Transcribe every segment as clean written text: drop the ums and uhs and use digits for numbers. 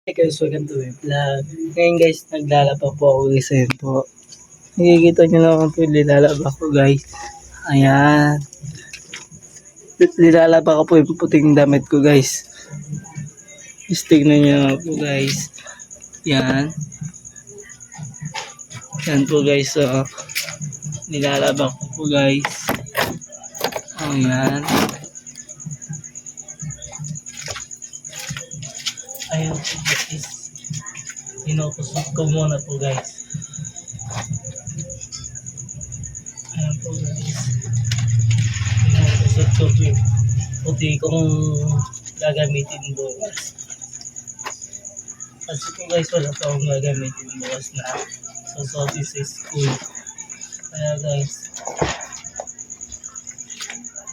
Hey guys, welcome to my vlog. Ngayon guys, naglalaba po ako guys. Ayan po. Nakikita nyo naman po yung nilalaba ko guys. Ayan. Nilalaba ko po yung puting damit ko guys. Just tignan nyo naman po guys. Yan. Yan po guys. So, nilalaba ko po guys. Ayan. Ayan po guys. Inukusot ko muna po guys. Ayan po guys. Inukusot ko po yung puti kong gagamitin bukas. Kasi po guys, wala pa akong gagamitin bukas na susuotin sa school. Kaya guys,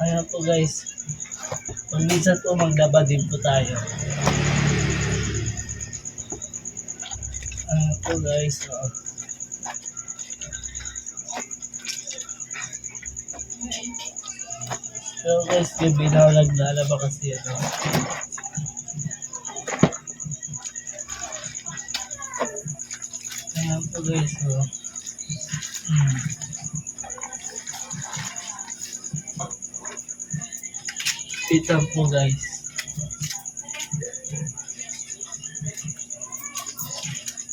ayan po guys, minsan po maglaba din po tayo. Ayan po guys, so guys, yung binaw naglalaba kasi ano. Ayan po guys, Kita po guys.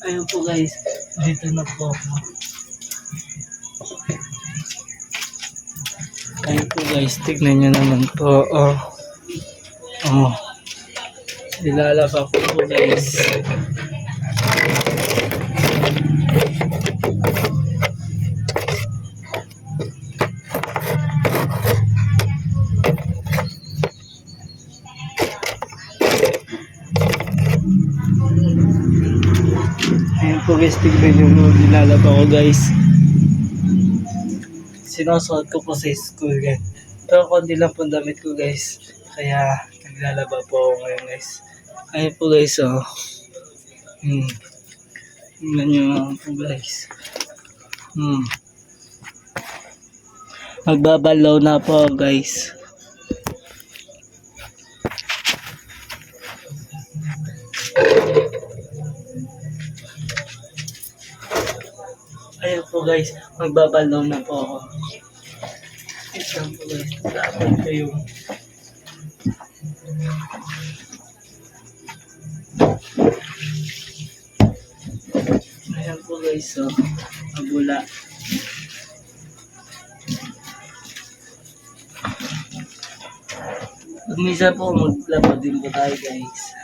Ayun po guys, dito na po ako. Ayun po guys, tignan nyo naman po. Nilalaba ko po guys. Ayun po guys, tignan nyo nilalaba ko guys. Sinusuot ko po sa school yan. Pero konti lang po damit ko guys. Kaya naglalaba po ako ngayon guys. Ayun po guys, tignan nyo po guys. Magbabalaw na po guys. Ayun po guys, magbabalaw na po ako. Ito po guys, dapat kayo. Ayan po guys, mabula. Pag minsan po maglaba din po tayo guys.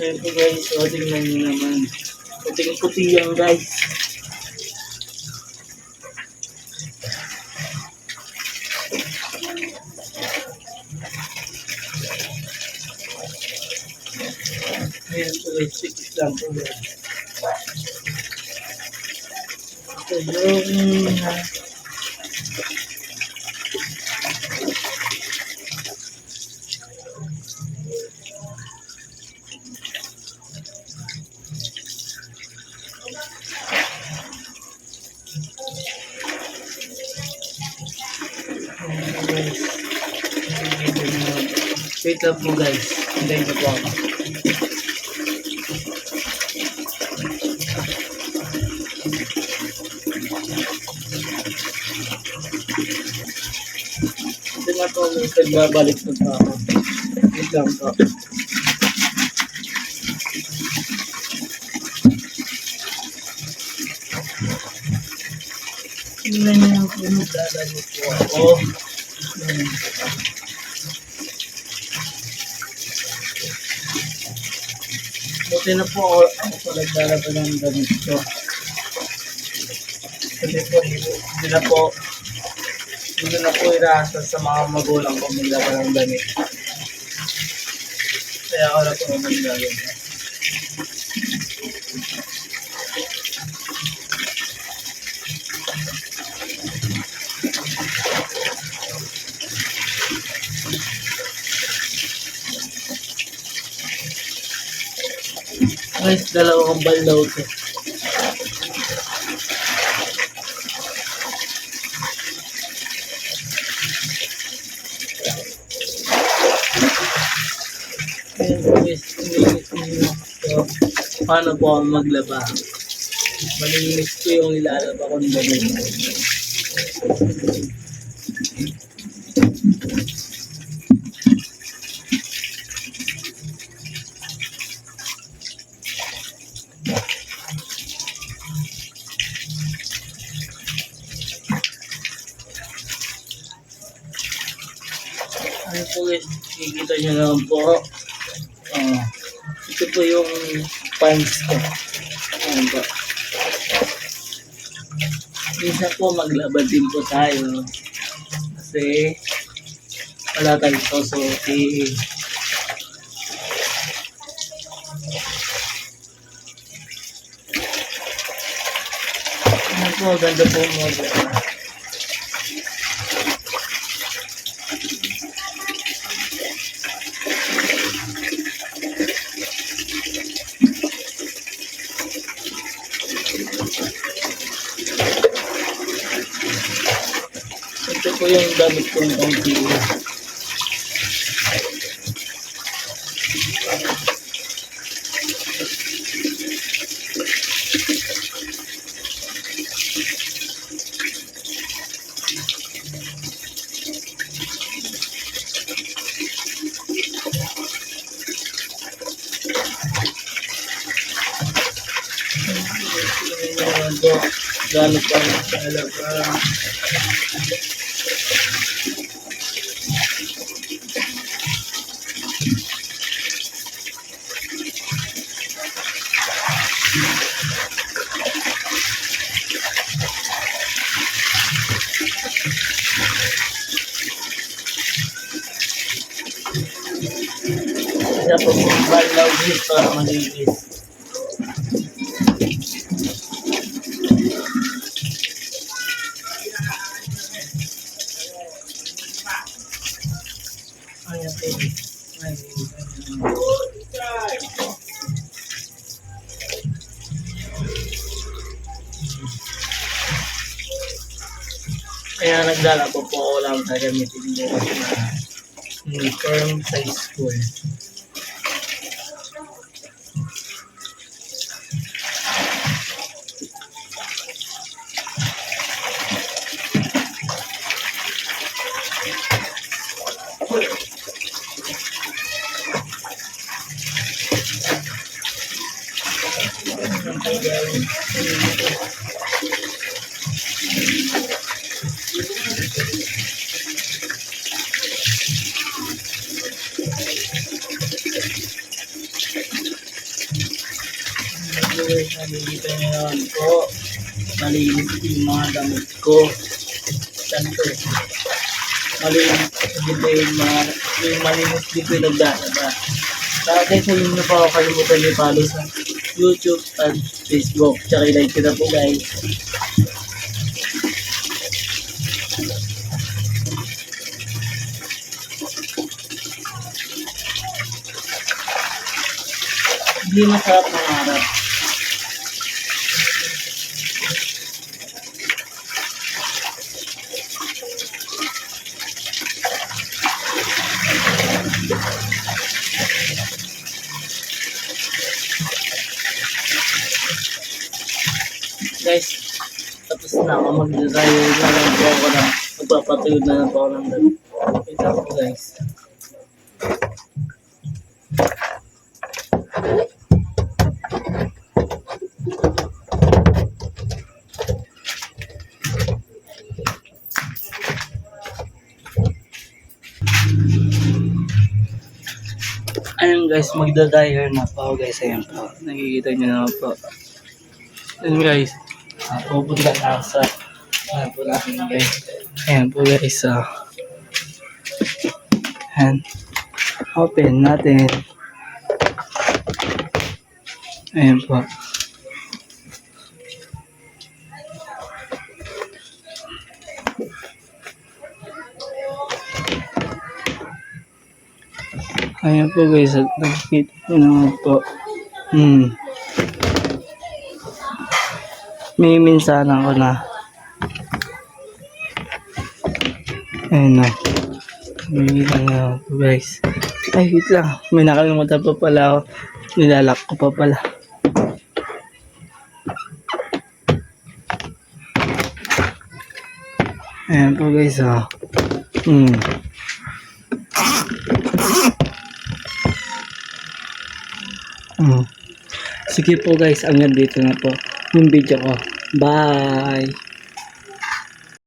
Ayan po guys, tingnan nyo naman. Puting-puti yan guys. Ayan po guys, sikis lang po guys. Ito yung wait lang po guys. Hintayin niyo po ako. Ito na po guys. Nagbabalik po pa ako. Wait lang po. Tingnan niyo po. Magdadalo po ako. Buti na po ako naglalaba ng damit ko. Kasi po, hindi na po irasal sa mga magulang ko maglaba ng damit. Kaya ako na po maglaba. guys, dalawang balaw to. Ayan po guys, so, paano po ako maglaba? Malinis ko yung ilalaba ko ng damit. Ano po guys, kikita nyo naman po. Ito po yung pants ko. Ayan po. Minsan po maglaba din po tayo. Kasi wala tayong susuotin. Ano po, ganda po mo. Ito po yung damit kong konti. Gamit pa ng talaga. Isa po yung balaw guys para malinis. Ayan po. Kaya nagdala po ako lang sa gamitin mo na uniform sa school. Nakikita niyo naman po, malinis yung mga damit ko. Ganito. Malinis dito yung malinis dito yung nagdadaba. Saka guys, huwag niyo pa ako kalimutan i-follow sa YouTube at Facebook. Tsaka i-like ko na po guys. Hindi masarap mangarap. Guys, tapos na ako mag-dryer na lang po ako na magpapatuyod na lang po ako ng damit. Wait lang po guys. Ayun guys, magda-dryer na po guys. Ayan po, nakikita nyo naman po. Ayun guys, pupunta na ako sa ayan po natin guys. Ayan po guys, ayan, open natin. Ayan po. Ayan po guys, at nakikita nyo naman po. May minsanan ko na. Ayun na. May ano guys. Ay, wait lang. May nakalimutan pa pala ako. Nilalak ko pa pala. Ayan po guys, oh. Sige po guys, hanggang dito na po yung video ko. Bye!